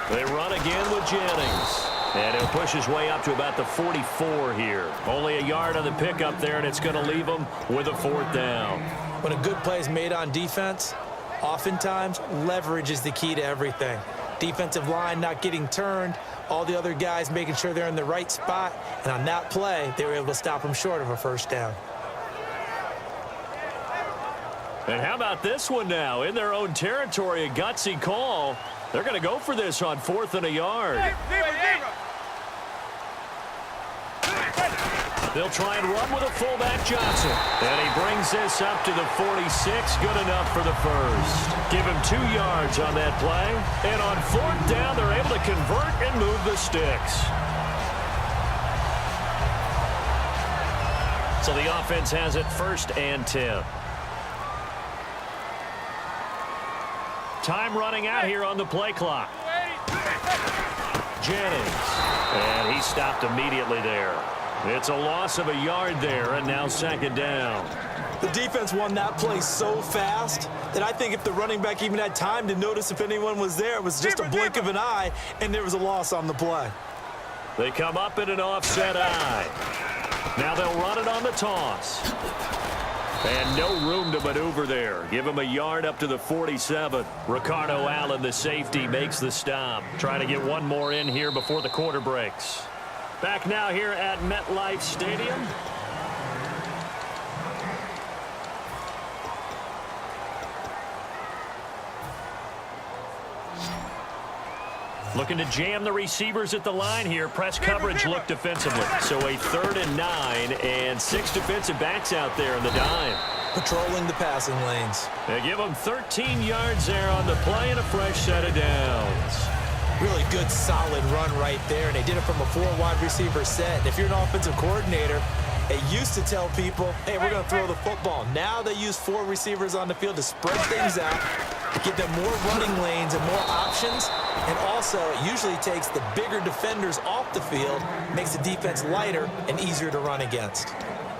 They run again with Jennings. And he'll push his way up to about the 44 here. Only a yard on the pickup there, and it's going to leave him with a 4th down. When a good play is made on defense, oftentimes leverage is the key to everything. Defensive line not getting turned, all the other guys making sure they're in the right spot, and on that play, they were able to stop him short of a 1st down. And how about this one now? In their own territory, a gutsy call. They're going to go for this on 4th and a yard. They'll try and run with a fullback, Johnson. And he brings this up to the 46. Good enough for the 1st. Give him 2 yards on that play. And on 4th down, they're able to convert and move the sticks. So the offense has it 1st and 10. Time running out here on the play clock. Jennings. And he stopped immediately there. It's a loss of a yard there, and now 2nd down. The defense won that play so fast that I think if the running back even had time to notice if anyone was there, it was just a blink of an eye, and there was a loss on the play. They come up in an offset eye. Now they'll run it on the toss. And no room to maneuver there. Give him a yard up to the 47. Ricardo Allen, the safety, makes the stop. Trying to get one more in here before the quarter breaks. Back now here at MetLife Stadium. Looking to jam the receivers at the line here. Press coverage look defensively. So a 3rd and 9 and 6 defensive backs out there in the dime. Patrolling the passing lanes. They give them 13 yards there on the play and a fresh set of downs. Really good, solid run right there, and they did it from a 4 wide receiver set. And if you're an offensive coordinator, they used to tell people, hey, we're going to throw the football. Now they use 4 receivers on the field to spread things out, give them more running lanes and more options, and also it usually takes the bigger defenders off the field, makes the defense lighter and easier to run against.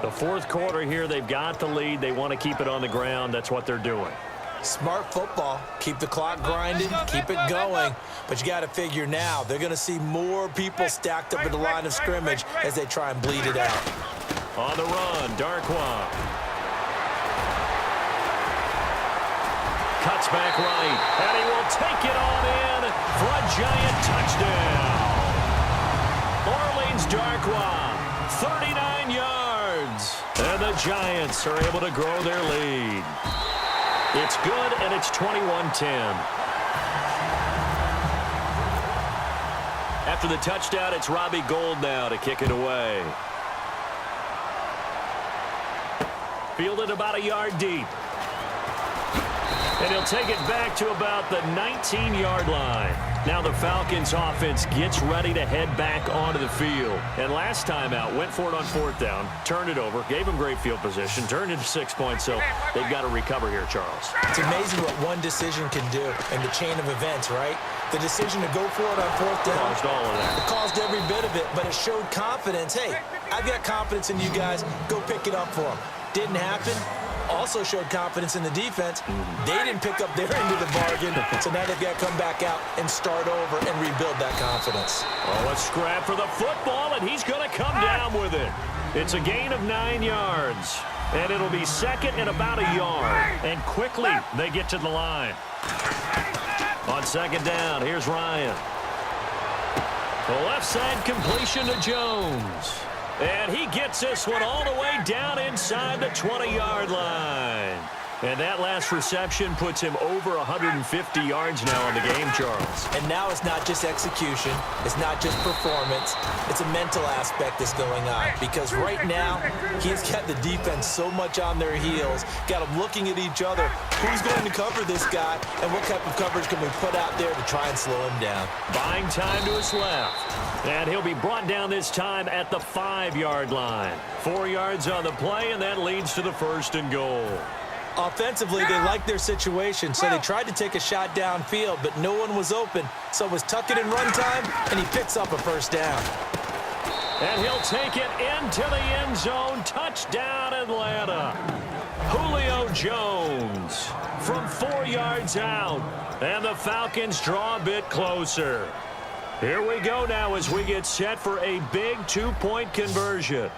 The 4th quarter here, they've got the lead. They want to keep it on the ground. That's what they're doing. Smart football. Keep the clock grinding, keep it going. But you got to figure now, they're going to see more people stacked up at the line of scrimmage as they try and bleed it out. On the run, Darkwa. Cuts back right, and he will take it on in for a giant touchdown. Orleans Darkwa, 39 yards. And the Giants are able to grow their lead. It's good, and it's 21-10. After the touchdown, it's Robbie Gould now to kick it away. Fielded about a yard deep. And he'll take it back to about the 19-yard line. Now the Falcons offense gets ready to head back onto the field. And last time out, went for it on 4th down, turned it over, gave them great field position, turned into 6 points, so they've got to recover here, Charles. It's amazing what one decision can do in the chain of events, right? The decision to go for it on 4th down. Caused all of that. It caused every bit of it, but it showed confidence. Hey, I've got confidence in you guys. Go pick it up for them. Didn't happen. Also showed confidence in the defense. They didn't pick up their end of the bargain, so now they've got to come back out and start over and rebuild that confidence. Oh, a scrap for the football, and he's going to come down with it. It's a gain of 9 yards, and it'll be 2nd and about a yard. And quickly, they get to the line. On 2nd down, here's Ryan. The left side completion to Jones. And he gets this one all the way down inside the 20-yard line. And that last reception puts him over 150 yards now in the game, Charles. And now it's not just execution. It's not just performance. It's a mental aspect that's going on. Because right now, he's got the defense so much on their heels, got them looking at each other. Who's going to cover this guy, and what type of coverage can we put out there to try and slow him down? Buying time to his left. And he'll be brought down this time at the 5-yard line. 4 yards on the play, and that leads to the 1st and goal. Offensively, they liked their situation, so they tried to take a shot downfield, but no one was open. So it was tuck it in run time, and he picks up a 1st down. And he'll take it into the end zone. Touchdown, Atlanta. Julio Jones from 4 yards out. And the Falcons draw a bit closer. Here we go now as we get set for a big 2-point conversion.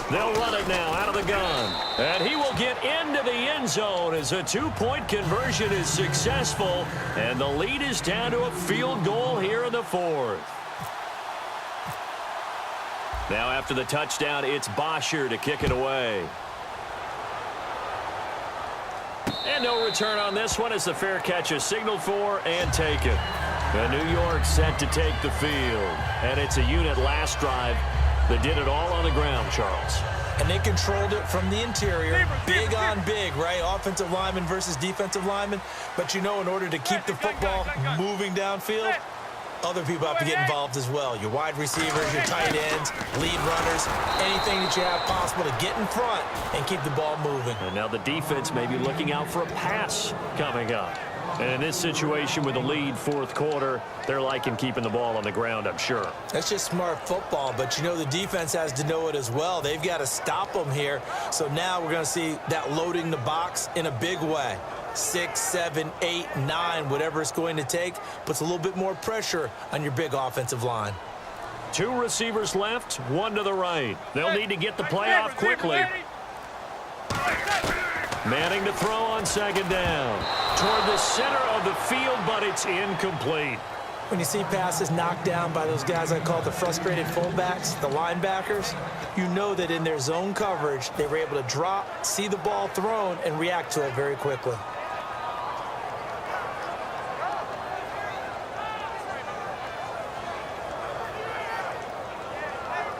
They'll run it now out of the gun. And he will get into the end zone as a 2-point conversion is successful. And the lead is down to a field goal here in the 4th. Now after the touchdown, it's Bosher to kick it away. And no return on this one as the fair catch is signaled for and taken. And New York set to take the field. And it's a unit last drive that did it all on the ground, Charles. And they controlled it from the interior. Big on big, right? Offensive lineman versus defensive lineman. But you know, in order to keep the football moving downfield, other people have to get involved as well. Your wide receivers, your tight ends, lead runners, anything that you have possible to get in front and keep the ball moving. And now the defense may be looking out for a pass coming up. And in this situation with the lead 4th quarter, they're liking keeping the ball on the ground, I'm sure. That's just smart football, but you know the defense has to know it as well. They've got to stop them here. So now we're going to see that loading the box in a big way. 6, 7, 8, 9, whatever it's going to take, puts a little bit more pressure on your big offensive line. 2 receivers left, 1 to the right. They'll need to get the play off quickly. Manning to throw on 2nd down. Toward the center of the field, but it's incomplete. When you see passes knocked down by those guys I call the frustrated fullbacks, the linebackers, you know that in their zone coverage, they were able to drop, see the ball thrown, and react to it very quickly.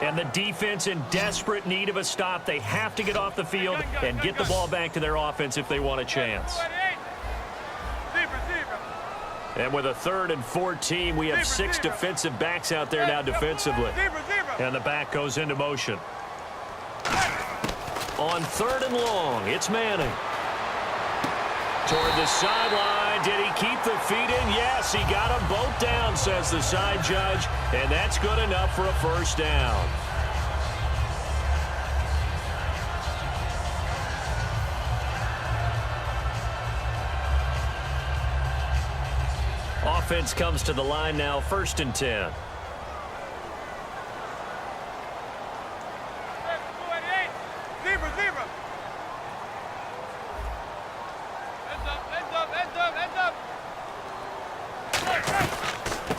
And the defense in desperate need of a stop. They have to get off the field and get the ball back to their offense if they want a chance. And with a 3rd and 14, we have 6 defensive backs out there now defensively. And the back goes into motion. On 3rd and long, it's Manning. Toward the sideline. Did he keep the feet in? Yes, he got them both down, says the side judge. And that's good enough for a 1st down. Offense comes to the line now, 1st and 10.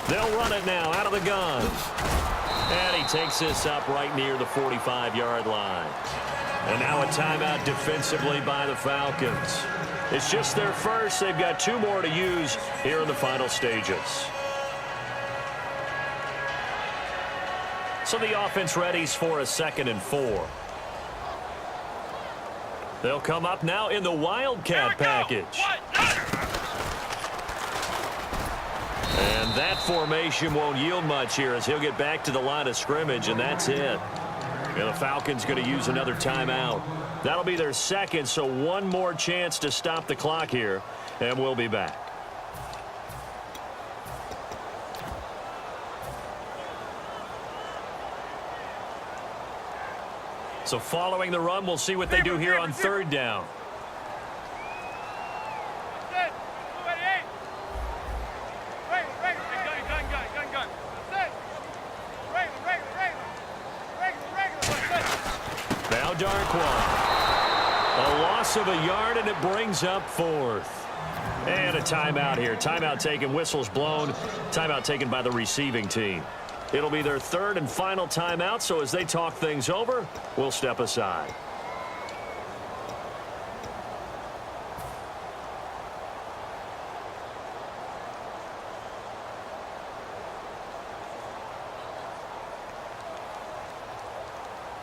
They'll run it now out of the gun. And he takes this up right near the 45-yard line. And now a timeout defensively by the Falcons. It's just their first. They've got 2 more to use here in the final stages. So the offense readies for a 2nd and 4. They'll come up now in the Wildcat package. And that formation won't yield much here as he'll get back to the line of scrimmage, and that's it. And the Falcons going to use another timeout. That'll be their 2nd, so 1 more chance to stop the clock here, and we'll be back. So following the run, we'll see what they do here on 3rd down. Now Darkwa. A loss of a yard, and it brings up 4th. And a timeout here. Timeout taken, whistles blown. Timeout taken by the receiving team. It'll be their 3rd and final timeout, so as they talk things over, we'll step aside.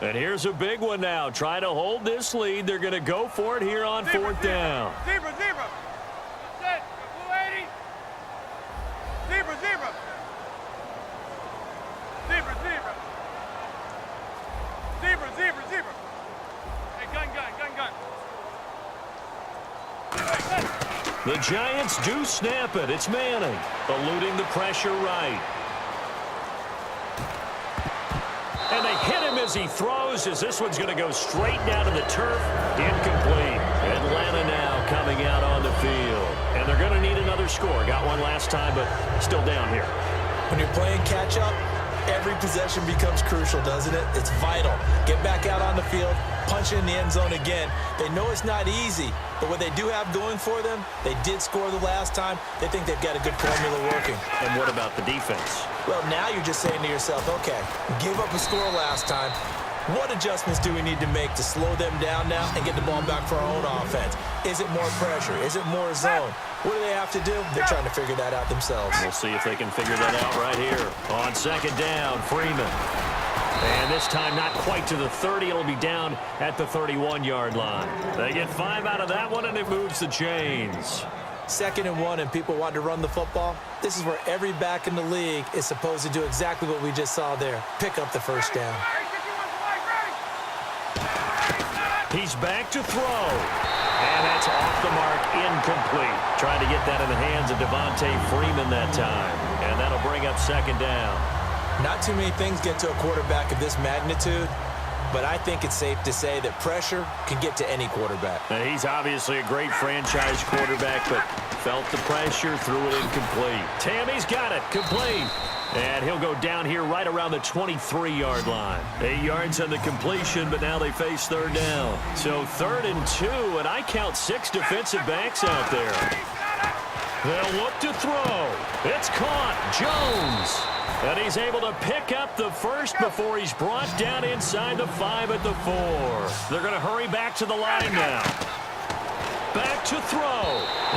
And here's a big one now. Trying to hold this lead. They're going to go for it here on 4th down. Zebra. Set. 280. Zebra. Hey, gun. The Giants do snap it. It's Manning, eluding the pressure right. And they hit him as he throws, as this one's going to go straight down to the turf. Incomplete. Atlanta now coming out on the field. And they're going to need another score. Got one last time, but still down here. When you're playing catch-up, every possession becomes crucial, doesn't it? It's vital. Get back out on the field, punch in the end zone again. They know it's not easy, but what they do have going for them, they did score the last time. They think they've got a good formula working. And what about the defense? Well, now you're just saying to yourself, okay, gave up a score last time. What adjustments do we need to make to slow them down now and get the ball back for our own offense? Is it more pressure? Is it more zone? What do they have to do? They're trying to figure that out themselves. We'll see if they can figure that out right here. On second down, Freeman. And this time not quite to the 30. It'll be down at the 31-yard line. They get 5 out of that one, and it moves the chains. 2nd and 1, and people want to run the football. This is where every back in the league is supposed to do exactly what we just saw there. Pick up the first down. He's back to throw. And that's off the mark, incomplete. Trying to get that in the hands of Devontae Freeman that time. And that'll bring up 2nd down. Not too many things get to a quarterback of this magnitude, but I think it's safe to say that pressure can get to any quarterback. Now, he's obviously a great franchise quarterback, but felt the pressure, threw it incomplete. Tammy's got it, complete. And he'll go down here right around the 23-yard line. 8 yards on the completion, but now they face 3rd down. So 3rd and 2, and I count 6 defensive backs out there. They'll look to throw. It's caught. Jones. And he's able to pick up the first before he's brought down inside the 5 at the 4. They're going to hurry back to the line now. Back to throw.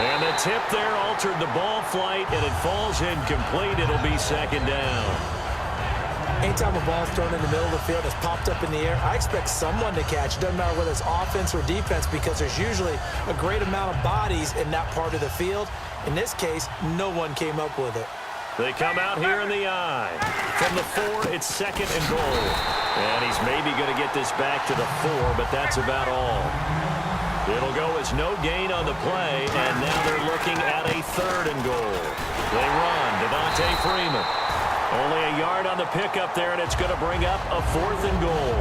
And the tip there altered the ball flight, and it falls incomplete. It'll be 2nd down. Anytime a ball's thrown in the middle of the field, it's popped up in the air, I expect someone to catch. It doesn't matter whether it's offense or defense, because there's usually a great amount of bodies in that part of the field. In this case, no one came up with it. They come out here in the I. From the 4, it's 2nd and goal. And he's maybe going to get this back to the 4, but that's about all. It'll go as no gain on the play, and now they're looking at a 3rd and goal. They run. Devontae Freeman. Only a yard on the pickup there, and it's going to bring up a 4th and goal.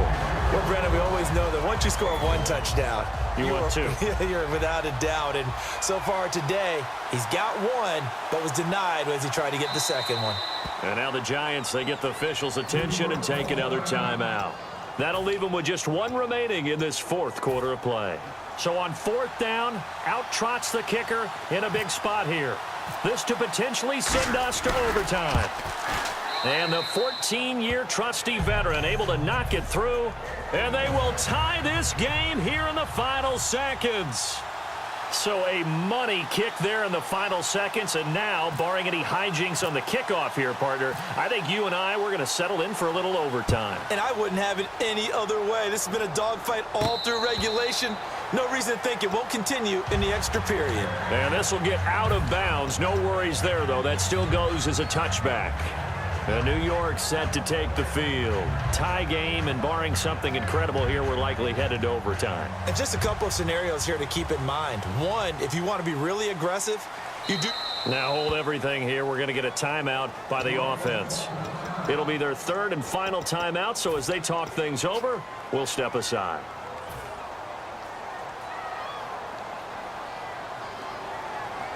Well, Brandon, we always know that once you score 1 touchdown, you want 2. You're without a doubt. And so far today, he's got 1, but was denied as he tried to get the 2nd one. And now the Giants, they get the officials' attention and take another timeout. That'll leave them with just 1 remaining in this 4th quarter of play. So on 4th down, out trots the kicker in a big spot here. This to potentially send us to overtime. And the 14-year trusty veteran able to knock it through. And they will tie this game here in the final seconds. So a money kick there in the final seconds. And now, barring any hijinks on the kickoff here, partner, I think you and I, we're going to settle in for a little overtime. And I wouldn't have it any other way. This has been a dogfight all through regulation. No reason to think it won't continue in the extra period. And this will get out of bounds. No worries there, though. That still goes as a touchback. And New York set to take the field. Tie game, and barring something incredible here, we're likely headed to overtime. And just a couple of scenarios here to keep in mind. One, if you want to be really aggressive, you do. Now hold everything here. We're going to get a timeout by the offense. It'll be their 3rd and final timeout, so as they talk things over, we'll step aside.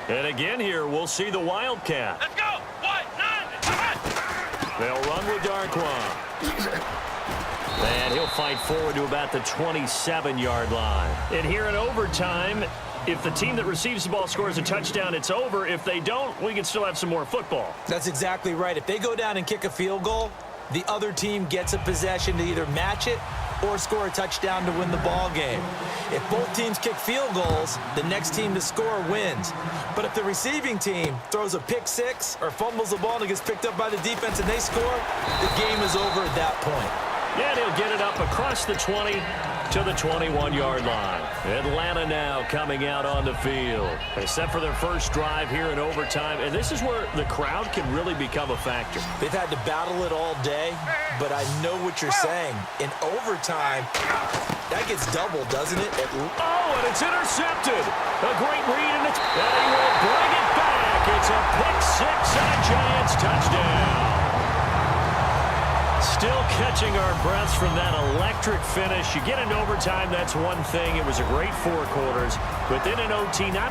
And again here, we'll see the Wildcat. Let's go. 1, 9, They'll run with Darquan. And he'll fight forward to about the 27-yard line. And here in overtime, if the team that receives the ball scores a touchdown, it's over. If they don't, we can still have some more football. That's exactly right. If they go down and kick a field goal, the other team gets a possession to either match it or score a touchdown to win the ball game. If both teams kick field goals, the next team to score wins. But if the receiving team throws a pick 6 or fumbles the ball and it gets picked up by the defense and they score, the game is over at that point. And he'll get it up across the 20 to the 21-yard line. Atlanta now coming out on the field. They set for their first drive here in overtime, and this is where the crowd can really become a factor. They've had to battle it all day, but I know what you're saying. In overtime, that gets doubled, doesn't it? Oh, and it's intercepted. A great read, and they will bring it back. It's a pick 6 and a Giants touchdown. Still catching our breaths from that electric finish. You get into overtime, that's one thing. It was a great 4 quarters. But then in OT, not